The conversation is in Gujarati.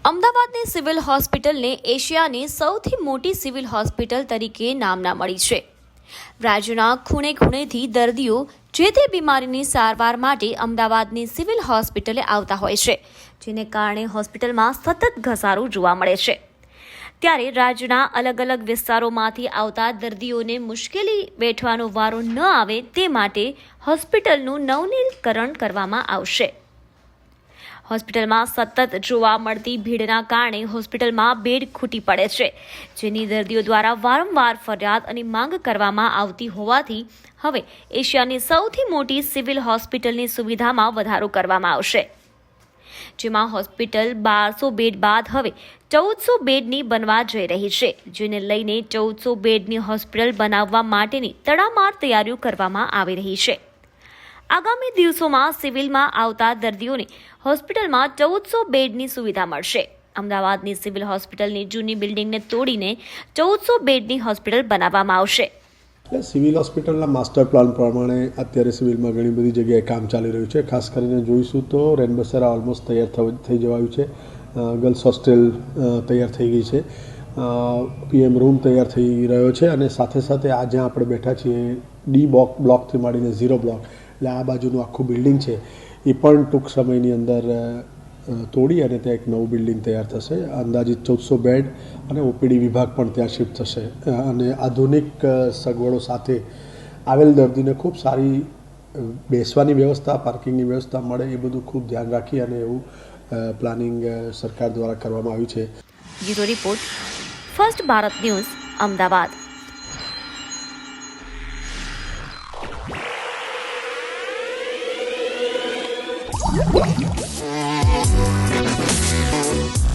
અમદાવાદની સિવિલ હોસ્પિટલને એશિયાની સૌથી મોટી સિવિલ હોસ્પિટલ તરીકે નામના મળી છે। રાજ્યના ખૂણે ખૂણેથી દર્દીઓ જે તે બીમારીની સારવાર માટે અમદાવાદની સિવિલ હોસ્પિટલે આવતા હોય છે, જેને કારણે હોસ્પિટલમાં સતત ઘસારો જોવા મળે છે। ત્યારે રાજ્યના અલગ અલગ વિસ્તારોમાંથી આવતા દર્દીઓને મુશ્કેલી વેઠવાનો વારો ન આવે તે માટે હોસ્પિટલનું નવનીકરણ કરવામાં આવશે। હોસ્પિટલમાં સતત જોવા મળતી ભીડના કારણે હોસ્પિટલમાં બેડ ખૂટી પડે છે, જેની દર્દીઓ દ્વારા વારંવાર ફરિયાદ અને માંગ કરવામાં આવતી હોવાથી હવે એશિયાની સૌથી મોટી સિવિલ હોસ્પિટલની સુવિધામાં વધારો કરવામાં આવશે, જેમાં હોસ્પિટલ 1200 બેડ બાદ હવે 1400 બેડની બનવા જઈ રહી છે, જેને લઈને 1400 બેડની હોસ્પિટલ બનાવવા માટેની તડામાર તૈયારીઓ કરવામાં આવી રહી છે। આગામી દિવસોમાં સિવિલમાં આવતા દર્દીઓને હોસ્પિટલમાં 1400 બેડની સુવિધા મળશે। અમદાવાદની સિવિલ હોસ્પિટલની જૂની બિલ્ડિંગને તોડીને 1400 બેડની હોસ્પિટલ બનાવવામાં આવશે। સિવિલ હોસ્પિટલના માસ્ટર પ્લાન પ્રમાણે અત્યારે સિવિલમાં ઘણી બધી જગ્યાએ કામ ચાલી રહ્યું છે। ખાસ કરીને જોઈશું તો રેનબસેરા ઓલમોસ્ટ તૈયાર થઈ જવાયું છે, ગર્લ્સ હોસ્ટેલ તૈયાર થઈ ગઈ છે, PM રૂમ તૈયાર થઈ રહ્યો છે અને સાથે સાથે આ જ્યાં આપણે બેઠા છીએ D બ્લોકથી માંડીને 0 બ્લોક એટલે આ બાજુનું આખું બિલ્ડિંગ છે એ પણ ટૂંક સમયની અંદર તોડી અને ત્યાં એક નવું બિલ્ડિંગ તૈયાર થશે। અંદાજિત 1400 બેડ અને OPD વિભાગ પણ ત્યાં શિફ્ટ થશે અને આધુનિક સગવડો સાથે આવેલ દર્દીને ખૂબ સારી બેસવાની વ્યવસ્થા, પાર્કિંગની વ્યવસ્થા મળે એ બધું ખૂબ ધ્યાન રાખી અને એવું પ્લાનિંગ સરકાર દ્વારા કરવામાં આવ્યું છે। Bureau report, first Bharat news, Ahmedabad.